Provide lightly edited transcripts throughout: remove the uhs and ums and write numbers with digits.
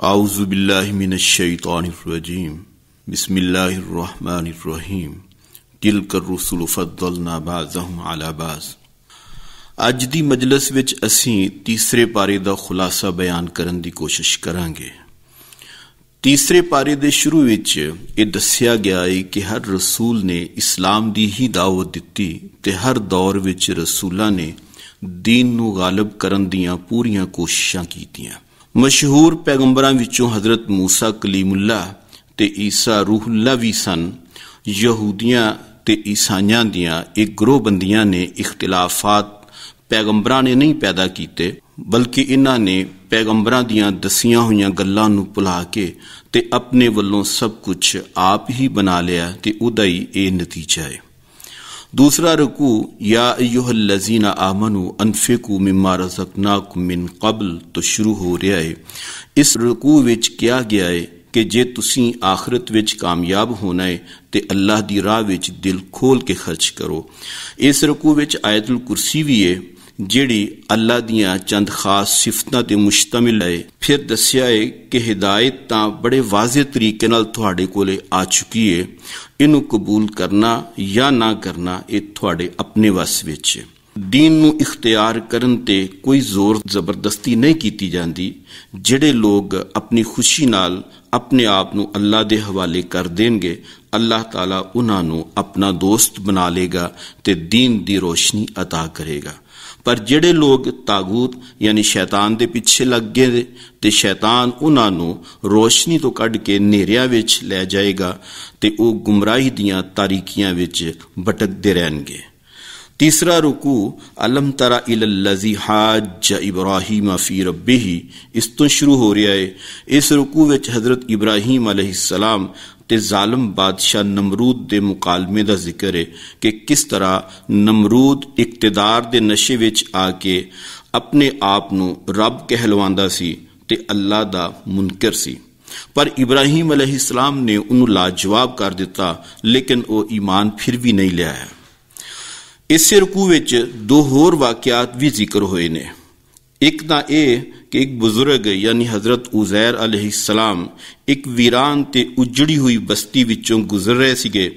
आऊज़ु बिल्लाहि मिनश शैतानिर रजीम बिस्मिल्लाहिर रहमानिर रहीम तिलकर रुसुल फद्दलना बाज़हुम अला बाज़। अज दी मजलिस विच असीं तीसरे पारे दा खुलासा बयान करन दी कोशिश करांगे। तीसरे पारे दे शुरू विच ये दस्सिया गया है कि हर रसूल ने इस्लाम दी ही दावत दित्ती ते हर दौर विच रसूलां ने दीन नूं गालिब करन दियां पूरियां कोशिशां कीतियां। मशहूर पैगंबरां विचों हजरत मूसा कलीमुल्लाह ते ईसा रूहुल्लाह भी सन। यहूदियां ते ईसाइयां दियां एक गिरोहबंदियां ने इख्तिलाफात पैगंबरां ने नहीं पैदा कीते, बल्कि इन्हां ने पैगंबरां दियां दसियां होईयां गल्लां नूं भुला के ते अपने वल्लों सब कुछ आप ही बना लिया ते उहदा ही ये नतीजा है। दूसरा रुकू या अय्युहल्लज़ीना आमनू अनफिकू मिम्मा रज़क़नाकुम मिन क़ब्ल तो शुरू हो रहा है। इस रुकू विच किया गया है कि जे तुसीं आखिरत विच कामयाब होना है ते अल्लाह दी राह विच दिल खोल के खर्च करो। इस रुकू विच आयतुल कुर्सी भी है जिहड़ी अल्लाह दियां चंद खास सिफतां ते मुश्तमिल है। फिर दस्सिया है कि हिदायत तां बड़े वाज़े तरीके नाल तुहाडे कोले आ चुकी है। इनू कबूल करना या ना करना ये तुहाडे अपने वस विच है। दीन नूं इख्तियार करन ते कोई जोर जबरदस्ती नहीं कीती जाती। जिहड़े लोग अपनी खुशी नाल अपने आप नूं अल्लाह दे हवाले कर देंगे, अल्लाह ताला उन्हां नूं अपना दोस्त बना लेगा ते दीन दी रोशनी अता करेगा। पर जिहड़े लोग तागूत यानी शैतान दे पिछे लग गए ते शैतान उन्हां नूं रोशनी तो कढ के नेरिया विच लै जाएगा ते वो गुमराही दियां तारीकियां विच भटकदे रहणगे। तीसरा रुकू अलम तरा इलल्लज़ी हाज इब्राहीम फी रब्बिही इस तो शुरू हो रहा है। इस रुकू विच हजरत इब्राहीम अलैहिस्सलाम ते जालिम बादशाह नमरूद दे मुकालमे दा जिक्र है कि किस तरह नमरूद इक्तदार दे नशे विच आके अपने आप नूं रब कहलवांदा सी ते अल्लाह दा मुनकर सी। पर इब्राहीम अलैहिस्सलाम ने उन्हें लाजवाब कर दिता, लेकिन वो ईमान फिर भी नहीं लिया। इस रुकू विच दो होर वाकयात भी जिक्र होए ने। एक तां यह कि एक बुजुर्ग यानी हजरत उज़ैर अलैहिस्सलाम एक वीरान ते उजड़ी हुई बस्ती विचों गुजर रहे सिगे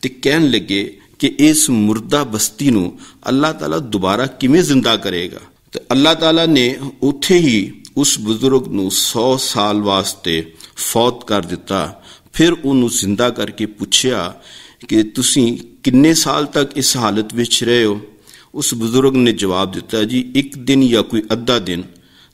ते कहन लगे कि इस मुर्दा बस्ती नूं अल्लाह ताला दोबारा किवें जिंदा करेगा। ते अल्लाह ताला ने उत्थे ही उस बुजुर्ग नूं 100 साल वास्ते फौत कर दिता। फिर उन्होंने जिंदा करके पूछया कि तुसीं किन्ने साल तक इस हालत विच रहे हो। उस बुजुर्ग ने जवाब दिता, जी एक दिन या कोई अद्धा दिन।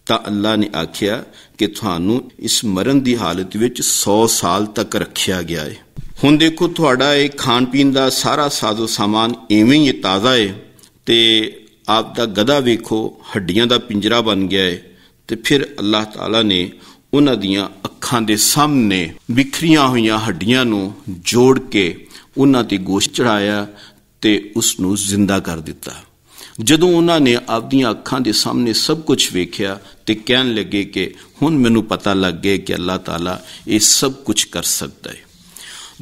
तां अल्लाह ने आख्या कि तुहानूं इस मरण दी हालत विच 100 साल तक रखिया गया है। हुण देखो तुहाडा ये खाण पीण दा सारा साजो सामान इवें ही ताज़ा है ते आप दा गधा वेखो हड्डियां दा पिंजरा बन गया है। ते फिर अल्लाह ताला ने उन्हां दियां अखां दे सामने बिखरियां होईयां हड्डियां नूं जोड़ के उन्हां ते गोश्त चढ़ाया ते उसनूं जिंदा कर दिता। जदों उन्होंने आपदियां अखां दे सामने सब कुछ वेख्या ते कहन लगे कि हुण मैनूं पता लग गया कि अल्लाह ताला ये सब कुछ कर सकता है।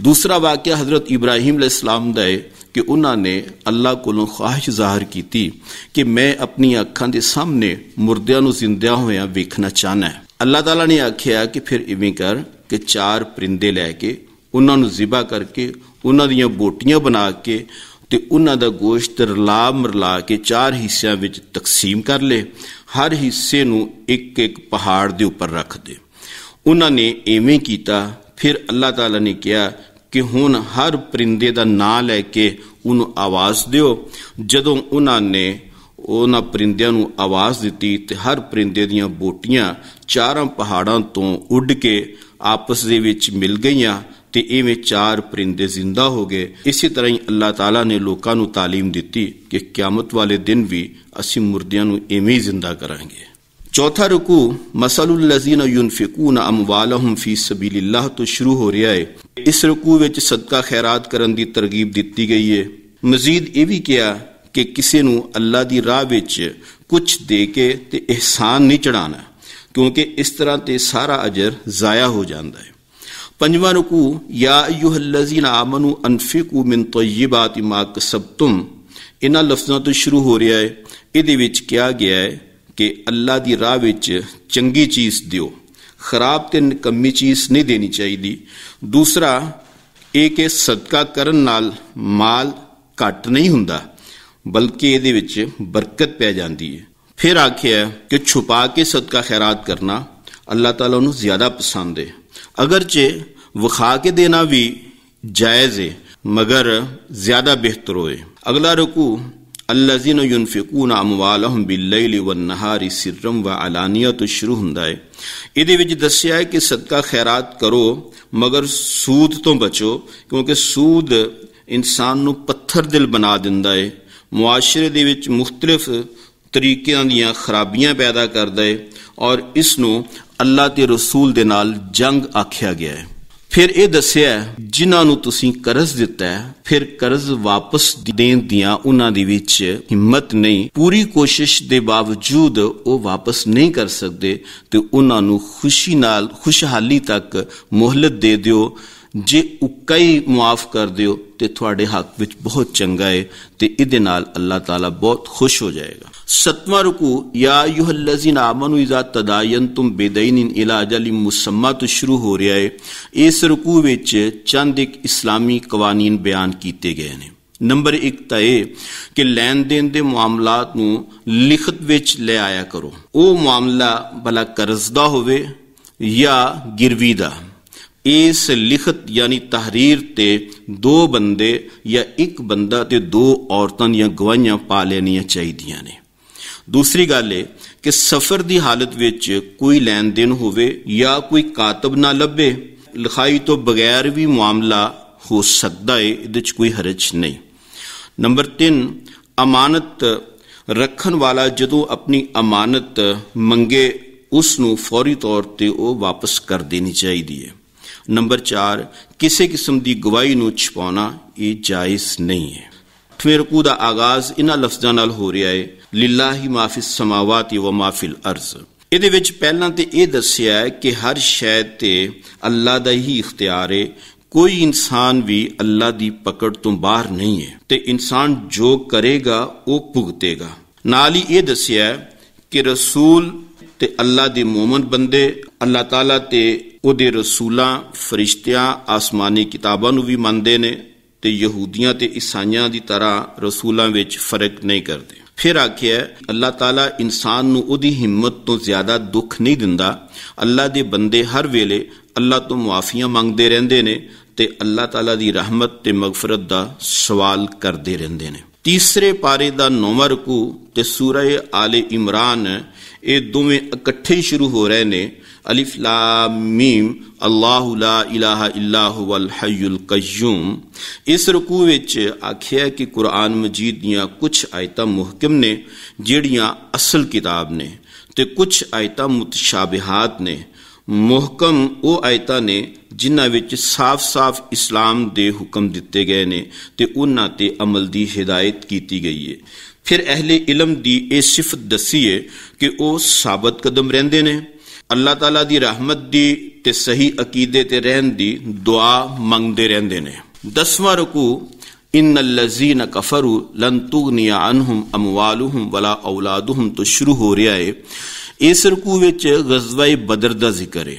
दूसरा वाकया हजरत इब्राहीम अलैहिस्सलाम दा है कि उन्होंने अल्लाह कोलों ख्वाहिश जाहिर की कि मैं अपनी अखां दे सामने मुर्दियां नूं जिंदा होया वेखना चाहना है। अल्लाह ताला ने आख्या कि फिर इवें कर कि 4 परिंदे लैके उन्हां नूं ज़िबा करके उन्हां दियां बोटियां बना के ते उन्हां दा गोश्त रला मरला के 4 हिस्सियां विच तकसीम कर ले। हर हिस्से नूं एक एक पहाड़ दे उपर रख दे। उन्हां ने इवें कीता। फिर अल्लाह ताला ने कहा कि हुण हर परिंदे दा नां लैके उन्हूं आवाज़ दिओ। जदों उन्हां ने उन्हां परिंदियां नूं आवाज़ दित्ती ते हर परिंदे दियां बोटियां 4 पहाड़ां तों उड़ के आपस दे विच मिल गईयां ते इवें 4 परिंदे जिंदा हो गए। इसी तरह ही अल्लाह ताला ने लोकां नूं तालीम दित्ती कि क़यामत वाले दिन भी असीं मुर्दियां नूं इवें ही जिंदा करांगे। चौथा रुकू मसलुल लज़ीना युनफिकूना अमवालहुम फी सबीलिल्लाह तो शुरू हो रहा है। इस रुकू विच सदका खैरात करन दी तरगीब दित्ती गई है। मजीद ये भी किया कि किसी नूं अल्लाह दी राह विच कुछ दे के ते एहसान नहीं चढ़ाना, क्योंकि इस तरह ते सारा अजर ज़ाया हो जाता है। पंजवां रुकू या अय्युहल्लज़ीना आमनू अनफिकू मिन तय्यिबाति मा कसबतुम इन्हां लफ्ज़ां तो शुरू हो रहा है। इहदे विच कहा गया है कि अल्लाह दी राह विच चंगी चीज़ दिओ, ਖਰਾਬ ਤੇ ਨਿਕੰਮੀ ਚੀਜ਼ ਨਹੀਂ ਦੇਣੀ ਚਾਹੀਦੀ। ਦੂਸਰਾ ਇਹ ਕਿ ਸਦਕਾ ਕਰਨ ਨਾਲ ਮਾਲ ਘੱਟ ਨਹੀਂ ਹੁੰਦਾ, ਬਲਕਿ ਇਹਦੇ ਵਿੱਚ ਬਰਕਤ ਪੈ ਜਾਂਦੀ ਹੈ। ਫਿਰ ਆਖਿਆ ਕਿ ਛੁਪਾ ਕੇ ਸਦਕਾ ਖੈਰਾਤ ਕਰਨਾ ਅੱਲਾਹ ਤਾਲਾ ਨੂੰ ਜ਼ਿਆਦਾ ਪਸੰਦ ਹੈ। ਅਗਰਚੇ ਵਿਖਾ ਕੇ ਦੇਣਾ ਵੀ ਜਾਇਜ਼ ਹੈ, ਮਗਰ ਜ਼ਿਆਦਾ ਬਿਹਤਰ ਹੋਏ। ਅਗਲਾ ਰਕੂ الذين ينفقون اموالهم بالليل والنهار سرا وعلانية ਤੋਂ ਸ਼ੁਰੂ ਹੁੰਦਾ ਹੈ। ਇਹਦੇ ਵਿੱਚ ਦੱਸਿਆ ਹੈ ਕਿ ਸਦਕਾ ਖੈਰਾਤ ਕਰੋ ਮਗਰ ਸੂਦ ਤੋਂ ਬਚੋ, ਕਿਉਂਕਿ ਸੂਦ ਇਨਸਾਨ ਨੂੰ ਪੱਥਰ ਦਿਲ ਬਣਾ ਦਿੰਦਾ ਹੈ, ਮੁਆਸ਼ਰੇ ਦੇ ਵਿੱਚ ਮੁਖਤਲਿਫ ਤਰੀਕਿਆਂ ਦੀਆਂ ਖਰਾਬੀਆਂ ਪੈਦਾ ਕਰਦਾ ਹੈ ਔਰ ਇਸ ਨੂੰ ਅੱਲਾਹ ਤੇ ਰਸੂਲ ਦੇ ਨਾਲ ਜੰਗ ਆਖਿਆ ਗਿਆ ਹੈ। ਫਿਰ ਇਹ ਦੱਸਿਆ ਜਿਨ੍ਹਾਂ ਨੂੰ ਤੁਸੀਂ ਕਰਜ਼ ਦਿੱਤਾ ਹੈ, ਫਿਰ ਕਰਜ਼ ਵਾਪਸ ਦੇਣ ਦੀਆਂ ਉਹਨਾਂ ਦੇ ਵਿੱਚ ਹਿੰਮਤ ਨਹੀਂ, ਪੂਰੀ ਕੋਸ਼ਿਸ਼ ਦੇ ਬਾਵਜੂਦ ਉਹ ਵਾਪਸ ਨਹੀਂ ਕਰ ਸਕਦੇ, ਤੇ ਉਹਨਾਂ ਨੂੰ ਖੁਸ਼ੀ ਨਾਲ ਖੁਸ਼ਹਾਲੀ ਤੱਕ ਮੋਹਲਤ ਦੇ ਦਿਓ। ਜੇ ਉੱਕਾ ਹੀ ਮੁਆਫ ਕਰ ਦਿਓ ਤੇ ਤੁਹਾਡੇ ਹੱਕ ਵਿੱਚ ਬਹੁਤ ਚੰਗਾ ਹੈ ਤੇ ਇਹਦੇ ਨਾਲ ਅੱਲਾਹ ਤਾਲਾ ਬਹੁਤ ਖੁਸ਼ ਹੋ ਜਾਏਗਾ। 7ਵਾਂ ਰੁਕੂ ਯਾ ਅਯੁਹੱਲਜ਼ੀਨਾ ਆਮਨੂ ਇਜ਼ਾ ਤਦਾਯਨਤੁਮ ਬਿਦੈਨਿਨ ਇਲਾ ਅਜਲਿਨ ਮੁਸੰਮਾ ਤੋਂ ਸ਼ੁਰੂ ਹੋ ਰਿਹਾ ਹੈ। ਇਸ ਰੁਕੂ ਵਿੱਚ ਚੰਦ ਇੱਕ ਇਸਲਾਮੀ ਕਵਾਨੀਨ ਬਿਆਨ ਕੀਤੇ ਗਏ ਨੇ। ਨੰਬਰ 1 ਤਾਂ ਇਹ ਕਿ ਲੈਣ ਦੇਣ ਦੇ ਮਾਮਲਾਤ ਨੂੰ ਲਿਖਤ ਵਿੱਚ ਲੈ ਆਇਆ ਕਰੋ। ਉਹ ਮਾਮਲਾ ਭਲਾ ਕਰਜ਼ ਦਾ ਹੋਵੇ ਜਾਂ ਗਿਰਵੀ ਦਾ। ਇਸ ਲਿਖਤ ਯਾਨੀ ਤਹਰੀਰ ਤੇ 2 ਬੰਦੇ ਜਾਂ 1 ਬੰਦਾ ਤੇ 2 ਔਰਤਾਂ ਦੀਆਂ ਗਵਾਹੀਆਂ ਪਾ ਲੈਣੀਆਂ ਚਾਹੀਦੀਆਂ ਨੇ। ਦੂਸਰੀ ਗੱਲ ਇਹ ਕਿ ਸਫ਼ਰ ਦੀ ਹਾਲਤ ਵਿੱਚ ਕੋਈ ਲੈਣ ਦੇਣ ਹੋਵੇ ਜਾਂ ਕੋਈ ਕਾਤਬ ਨਾ ਲੱਭੇ, ਲਿਖਾਈ ਤੋਂ ਬਗੈਰ ਵੀ ਮਾਮਲਾ ਹੋ ਸਕਦਾ ਹੈ, ਇਹਦੇ 'ਚ ਕੋਈ ਹਰਜ ਨਹੀਂ। ਨੰਬਰ 3 ਅਮਾਨਤ ਰੱਖਣ ਵਾਲਾ ਜਦੋਂ ਆਪਣੀ ਅਮਾਨਤ ਮੰਗੇ ਉਸ ਨੂੰ ਫੌਰੀ ਤੌਰ ਤੇ ਉਹ ਵਾਪਸ ਕਰ ਦੇਣੀ ਚਾਹੀਦੀ ਹੈ। ਨੰਬਰ 4 ਕਿਸੇ ਕਿਸਮ ਦੀ ਗਵਾਹੀ ਨੂੰ ਛੁਪਾਉਣਾ ਇਹ ਜਾਇਜ਼ ਨਹੀਂ ਹੈ। 8ਵੇਂ ਰਕੂ ਦਾ ਆਗਾਜ਼ ਇਹਨਾਂ ਲਫ਼ਜ਼ਾਂ ਨਾਲ ਹੋ ਰਿਹਾ ਹੈ ਲਿਲਾਹੀ ਮਾ ਫਿਸ ਸਮਾਵਾਤੀ ਵ ਮਾ ਫਿਲ ਅਰਜ਼। ਇਹਦੇ ਵਿੱਚ ਪਹਿਲਾਂ ਤੇ ਇਹ ਦੱਸਿਆ ਹੈ ਕਿ ਹਰ ਸ਼ੈ ਤੇ ਅੱਲਾਹ ਦਾ ਹੀ ਇਖਤਿਆਰ ਹੈ, ਕੋਈ ਇਨਸਾਨ ਵੀ ਅੱਲਾਹ ਦੀ ਪਕੜ ਤੋਂ ਬਾਹਰ ਨਹੀਂ ਹੈ ਤੇ ਇਨਸਾਨ ਜੋ ਕਰੇਗਾ ਉਹ ਭੁਗਤੇਗਾ। ਨਾਲ ਹੀ ਇਹ ਦੱਸਿਆ ਹੈ ਕਿ ਰਸੂਲ ਤੇ ਅੱਲਾਹ ਦੇ ਮੋਮਨ ਬੰਦੇ ਅੱਲਾਹ ਤਾਲਾ ਤੇ ਉਹਦੇ ਰਸੂਲਾਂ, ਫਰਿਸ਼ਤਿਆਂ, ਆਸਮਾਨੀ ਕਿਤਾਬਾਂ ਨੂੰ ਵੀ ਮੰਨਦੇ ਨੇ ਤੇ ਯਹੂਦੀਆਂ ਤੇ ਈਸਾਈਆਂ ਦੀ ਤਰ੍ਹਾਂ ਰਸੂਲਾਂ ਵਿੱਚ ਫਰਕ ਨਹੀਂ ਕਰਦੇ। ਫਿਰ ਆਖਿਆ ਅੱਲਾਹ ਤਾਲਾ ਇਨਸਾਨ ਨੂੰ ਉਹਦੀ ਹਿੰਮਤ ਤੋਂ ਜ਼ਿਆਦਾ ਦੁੱਖ ਨਹੀਂ ਦਿੰਦਾ। ਅੱਲਾਹ ਦੇ ਬੰਦੇ ਹਰ ਵੇਲੇ ਅੱਲਾਹ ਤੋਂ ਮੁਆਫੀਆਂ ਮੰਗਦੇ ਰਹਿੰਦੇ ਨੇ ਤੇ ਅੱਲਾਹ ਤਾਲਾ ਦੀ ਰਹਿਮਤ ਤੇ ਮਗਫਰਤ ਦਾ ਸਵਾਲ ਕਰਦੇ ਰਹਿੰਦੇ ਨੇ। ਤੀਸਰੇ ਪਾਰੇ ਦਾ 9ਵਾਂ ਰਕੂ ਤੇ ਸੂਰਾ ਆਲੇ ਇਮਰਾਨ ਇਹ ਦੋਵੇਂ ਇਕੱਠੇ ਹੀ ਸ਼ੁਰੂ ਹੋ ਰਹੇ ਨੇ। ਅਲਿਫ ਲਾਮ ਮੀਮ ਅੱਲਾਹੁ ਲਾ ਇਲਾਹਾ ਇੱਲਾ ਹੁਵਲ ਹਯੁਲ ਕਯੂਮ। ਇਸ ਰਕੂ ਵਿੱਚ ਆਖਿਆ ਕਿ ਕੁਰਾਨ ਮਜੀਦ ਦੀਆਂ ਕੁਝ ਆਇਤਾਂ ਮੁਹਕਮ ਨੇ ਜਿਹੜੀਆਂ ਅਸਲ ਕਿਤਾਬ ਨੇ ਤੇ ਕੁਝ ਆਇਤਾਂ ਮੁਤਸ਼ਾਬਿਹਾਤ ਨੇ। ਮੁਹਕਮ ਉਹ ਆਇਤਾਂ ਨੇ ਜਿਨ੍ਹਾਂ ਵਿੱਚ ਸਾਫ਼-ਸਾਫ਼ ਇਸਲਾਮ ਦੇ ਹੁਕਮ ਦਿੱਤੇ ਗਏ ਨੇ ਤੇ ਉਹਨਾਂ ਤੇ ਅਮਲ ਦੀ ਹਿਦਾਇਤ ਕੀਤੀ ਗਈ ਹੈ। ਫਿਰ ਅਹਿਲੇ ਇਲਮ ਦੀ ਇਹ ਸਿਫਤ ਦੱਸੀ ਹੈ ਕਿ ਉਹ ਸਾਬਤ ਕਦਮ ਰਹਿੰਦੇ ਨੇ, ਅੱਲਾਹ ਤਾਲਾ ਦੀ ਰਹਿਮਤ ਦੀ ਤੇ ਸਹੀ ਅਕੀਦੇ ਤੇ ਰਹਿਣ ਦੀ ਦੁਆ ਮੰਗਦੇ ਰਹਿੰਦੇ ਨੇ। 10ਵਾਂ ਰਕੂ ਇਨ allazina ਕਫਰੂ ਲਨ ਤੁਗਨੀਆ ਅਨਹੁਮ ਅਮਵਾਲੁਹੁਮ ਵਲਾ ਔਲਾਦੁਹੁਮ ਤੋਂ ਸ਼ੁਰੂ ਹੋ ਰਿਹਾ ਹੈ। ਇਸ ਰਕੂ ਵਿੱਚ ਗਜ਼ਵਾ ਬਦਰ ਦਾ ਜ਼ਿਕਰ ਹੈ।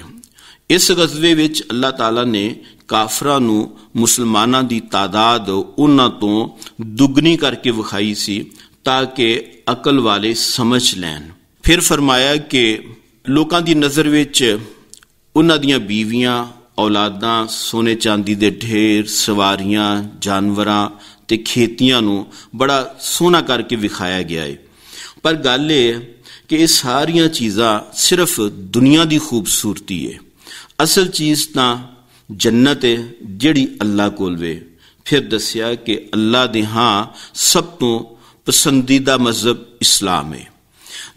ਇਸ ਗਜ਼ਵੇ ਵਿੱਚ ਅੱਲਾਹ ਤਾਲਾ ਨੇ ਕਾਫਰਾਂ ਨੂੰ ਮੁਸਲਮਾਨਾਂ ਦੀ ਤਾਦਾਦ ਉਹਨਾਂ ਤੋਂ ਦੁੱਗਣੀ ਕਰਕੇ ਵਿਖਾਈ ਸੀ ਤਾਂ ਕਿ ਅਕਲ ਵਾਲੇ ਸਮਝ ਲੈਣ। ਫਿਰ ਫਰਮਾਇਆ ਕਿ ਲੋਕਾਂ ਦੀ ਨਜ਼ਰ ਵਿੱਚ ਉਹਨਾਂ ਦੀਆਂ ਬੀਵੀਆਂ, ਔਲਾਦਾਂ, ਸੋਨੇ ਚਾਂਦੀ ਦੇ ਢੇਰ, ਸਵਾਰੀਆਂ, ਜਾਨਵਰਾਂ ਤੇ ਖੇਤੀਆਂ ਨੂੰ ਬੜਾ ਸੋਹਣਾ ਕਰਕੇ ਵਿਖਾਇਆ ਗਿਆ ਹੈ। ਪਰ ਗੱਲ ਇਹ ਹੈ ਕਿ ਇਹ ਸਾਰੀਆਂ ਚੀਜ਼ਾਂ ਸਿਰਫ ਦੁਨੀਆ ਦੀ ਖੂਬਸੂਰਤੀ ਹੈ। ਅਸਲ ਚੀਜ਼ ਤਾਂ ਜੰਨਤ ਹੈ ਜਿਹੜੀ ਅੱਲਾਹ ਕੋਲ ਵੇ। ਫਿਰ ਦੱਸਿਆ ਕਿ ਅੱਲਾਹ ਦੇ ਹਾਂ ਸਭ ਤੋਂ ਪਸੰਦੀਦਾ ਮਜ਼ਹਬ ਇਸਲਾਮ ਹੈ।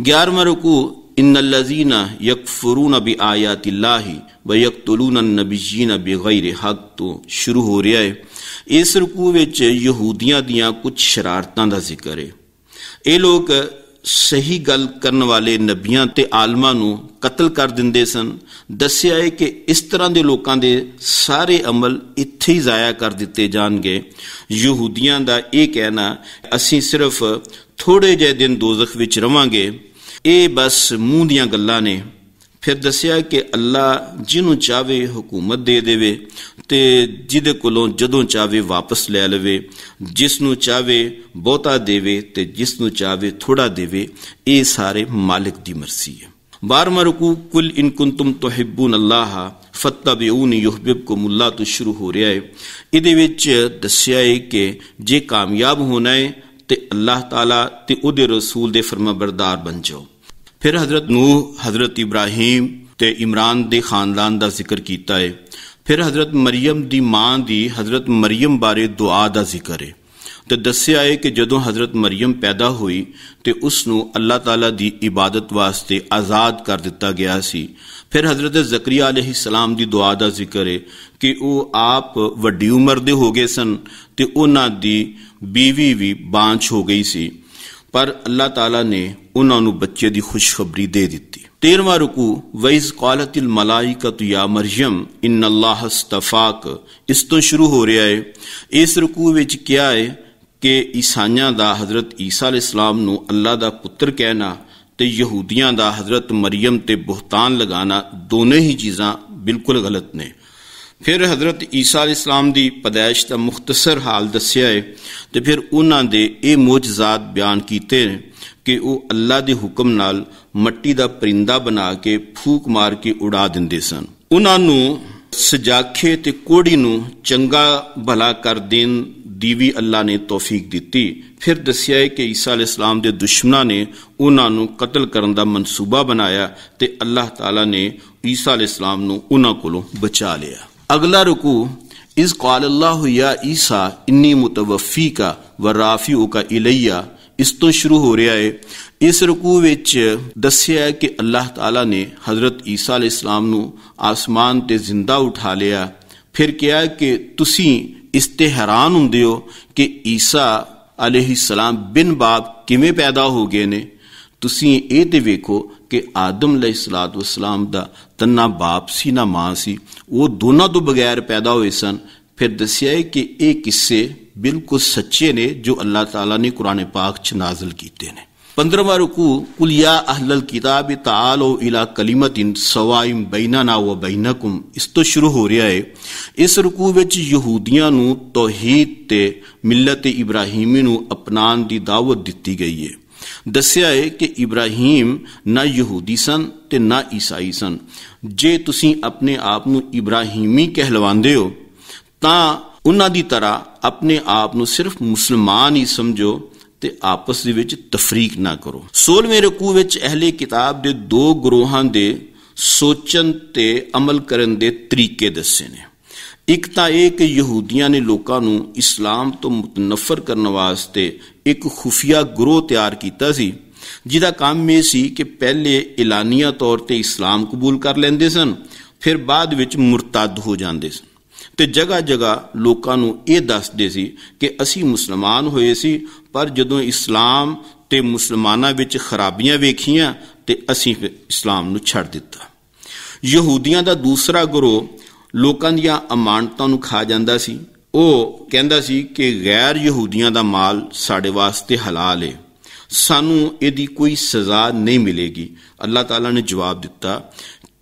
11ਵਾਂ ਰਕੂ ਇਨ allazina ਯਕਫਰੂਨ ਬਿਆਯਾਤਿल्लाहि व यक़्तुलून अन्नबिय्यीन बिग़ैरि हक़ ਤੋਂ ਸ਼ੁਰੂ ਹੋ ਰਿਹਾ ਹੈ। ਇਸ ਰਕੂ ਵਿੱਚ ਯਹੂਦੀਆਂ ਦੀਆਂ ਕੁਝ ਸ਼ਰਾਰਤਾਂ ਦਾ ਜ਼ਿਕਰ ਹੈ। ਇਹ ਲੋਕ ਸਹੀ ਗੱਲ ਕਰਨ ਵਾਲੇ ਨਬੀਆਂ ਤੇ ਆਲਮਾਂ ਨੂੰ ਕਤਲ ਕਰ ਦਿੰਦੇ ਸਨ। ਦੱਸਿਆ ਹੈ ਕਿ ਇਸ ਤਰ੍ਹਾਂ ਦੇ ਲੋਕਾਂ ਦੇ ਸਾਰੇ ਅਮਲ ਇੱਥੇ ਹੀ ਜ਼ਾਇਆ ਕਰ ਦਿੱਤੇ ਜਾਣਗੇ। ਯਹੂਦੀਆਂ ਦਾ ਇਹ ਕਹਿਣਾ ਅਸੀਂ ਸਿਰਫ ਥੋੜੇ ਜਿਹੇ ਦਿਨ ਦੋਜ਼ਖ ਵਿੱਚ ਰਵਾਂਗੇ, ਇਹ ਬਸ ਮੂੰਹ ਦੀਆਂ ਗੱਲਾਂ ਨੇ फिर दसिया कि अल्लाह जिन्हों चाहे हुकूमत दे देवे ते जिदे कोलों जदों चाहे वापस लै लवे, जिसनों चाहे बहुता देवे ते जिसनों चाहे थोड़ा देवे, ये सारे मालिक दी मर्जी है। 12वां रुकू कुल इन कुंतुम तुहिब्बून अल्लाह फत्तबिऊनी युहब्बिबकुमुल्लाह तो शुरू हो रहा है। इहदे विच दस्सिया है कि जे कामयाब होना है ते अल्लाह ताला ते उहदे रसूल दे फरमाबरदार बन जाओ। फिर हजरत नूह, हजरत इब्राहिम ते इमरान दे खानदान का जिक्र किया है। फिर हजरत मरियम दी मां दी हजरत मरियम बारे दुआ का जिक्र है। तो दस्सिया है कि जदों हजरत मरियम पैदा हुई तो उसनू अल्लाह ताला दी इबादत वास्ते आज़ाद कर दिता गया सी। फिर हजरत ज़करिया अलैहिस्सलाम दी दुआ का जिक्र है कि वो आप वड्डी उम्र दे हो गए सन ते उन्हां दी बीवी भी बांझ हो गई सी, पर अल्लाह ताला ने उन्होंने बच्चे की खुशखबरी दे दी। 13वां रुकू वइज़ क़ालतिल मलाइकतु या मरियम इन्नल्लाह अस्तफ़ाक, इस तो शुरू हो रहा है। इस रुकू विच क्या है कि ईसाइयां दा हजरत ईसा अलैहिस्सलाम नू अल्लाह दा पुत्र कहना ते यहूदियां दा हजरत मरियम ते बुहतान लगाना दोनों ही चीज़ां बिल्कुल गलत ने। फिर हजरत ईसा अलैहिस्सलाम दी पैदाइश का मुख्तसर हाल दस्सिया है तो फिर उन्हां दे ये मोजज़ात बयान कीते हैं कि वो अल्लाह के हुक्म नाल मट्टी का परिंदा बना के फूक मार के उड़ा दिंदे सन। उन्होंने सजाखे ते कोड़ी नू चंगा भला कर देन दी भी अल्लाह ने तौफीक दी। फिर दस्सिया है कि ईसा अलैहिस्सलाम दे दुश्मनां ने उन्होंने कतल करने का मनसूबा बनाया तो अल्लाह ताला ने ईसा अलैहिस्सलाम नू उन्हां कोलों बचा लिया। अगला रुकू इस क़ाल अल्लाहु या ईसा इन्नी मुतवफ़्फ़ीका व राफ़िउका इलैया, इस तो शुरू हो रहा है। इस रुकू विच दस्सिया है कि अल्लाह ताला ने हजरत ईसा अलैहिस्सलाम नू आसमान ते जिंदा उठा लिया। फिर क्या कि तुसी इस ते हैरान हुंदे हो कि ईसा अलैहिस्सलाम बिन बाप किवें पैदा हो गए ने। तुसी ये ते वेखो कि आदम अलैहिस्सलातु वस्सलाम दा तन्ना बाप सी ना मां सी, वो दोनों तो बगैर पैदा हुए सन। फिर दस्सिया है कि ये किस्से बिल्कुल सच्चे ने जो अल्लाह ताला ने कुरान पाक च नाज़िल कीते ने। 15वां रुकू कुल या अहलल किताब तालो इला कलिमतिन सवाइम बैनना व बैनकुम, इस तो शुरू हो रहा है। इस रुकू विच यहूदियां नू तौहीद ते मिल्लत इब्राहिमी नू अपनान दी दावत दी गई है। दस्सिया है कि इब्राहिम ना यहूदी सन ते ना ईसाई सन। जे तुसी अपने आप नू इब्राहिमी कहलवांदे हो तां उन्हां दी तरह अपने आप नू सिर्फ मुसलमान ही समझो ते आपस दे विच तफरीक ना करो। 16वें रुकू विच अहले किताब दे दो ग्रोहां दे सोचन ते अमल करन दे तरीके दस्से ने। एक तां यह कि यहूदियां ने लोकां नू इस्लाम तो मुतनफर करने वास्ते एक खुफिया ग्रोह तैयार कीता सी, जिहदा काम यह सी कि पहले एलानिया तौर ते इस्लाम कबूल कर लैंदे सन, फिर बाद विच मुरतद हो जांदे सन ते जगह जगह लोकां नू ये दसदे सी कि असी मुसलमान होए सी, पर जदों इस्लाम ते मुसलमानां विच खराबियां वेखियां ते असी इस्लाम नू छड्ड दिता। यहूदियां दा दूसरा ग्रोह लोकां दियां अमानतां नू खा जांदा सी। ओह कहंदा सी कि गैर यहूदियां दा माल साडे वास्ते हलाल है, सानू इहदी कोई सज़ा नहीं मिलेगी। अल्लाह ताला ने जवाब दिता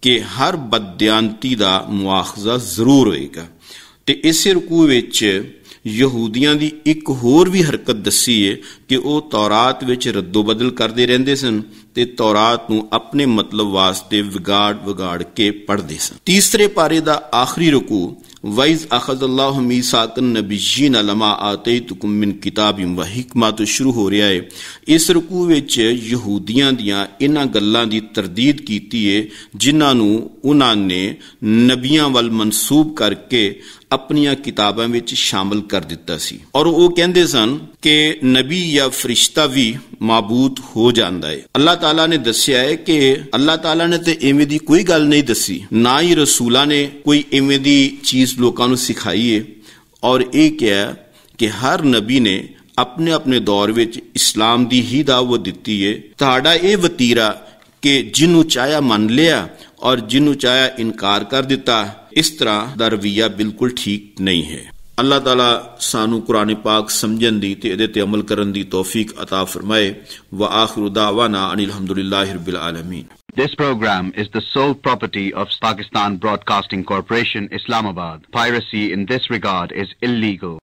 कि हर बददियानती दा मुआखजा जरूर होएगा। ते इसे रुकू विच यहूदियां दी एक होर भी हरकत दसी है कि वह तौरात विच रद्दो बदल करते रहंदे सन ते तौरात नू अपने मतलब वास्ते विगाड़ के पढ़ते सन। तीसरे पारे दा आखिरी रुकू वइज़ अख़ज़ल्लाहु मीसाकन नबिय्यीन लमा आतैतुकुम मिन किताबिन व हिकमा तो शुरू हो रहा है। इस रुकू विच यहूदियां दियां इन्हां गल्लां दी तरदीद कीती है जिन्हां नू उन्हां ने नबियां वल मनसूब करके अपनियां किताबां विच शामिल कर दिता सी, और वो कहंदे सन कि नबी या फरिश्ता भी माबूद हो जांदा है। अल्लाह ताला ने दस्सिया है कि अल्लाह ताला ने ते इवें दी कोई गल नहीं दसी, ना ही रसूलां ने कोई इवें दी चीज लोकां नू सिखाई है। और ये क्या कि हर नबी ने अपने अपने दौर विच इस्लाम दी ही दावत दिती है। तुहाडा ये वतीरा कि जिन्हों चाया मन लिया और जिन्हों चाया इनकार कर दिता, इस तरह दा रवैया बिल्कुल ठीक नहीं है। अल्लाह ताला सानू कुरान पाक समझन दी ते इहदे ते अमल करन दी तौफीक अता फरमाए। व आखिरु दावाना अनिल हम्दुलिल्लाहि रब्बिल आलमीन। This program is the sole property of Pakistan Broadcasting Corporation, Islamabad. Piracy in this regard is illegal.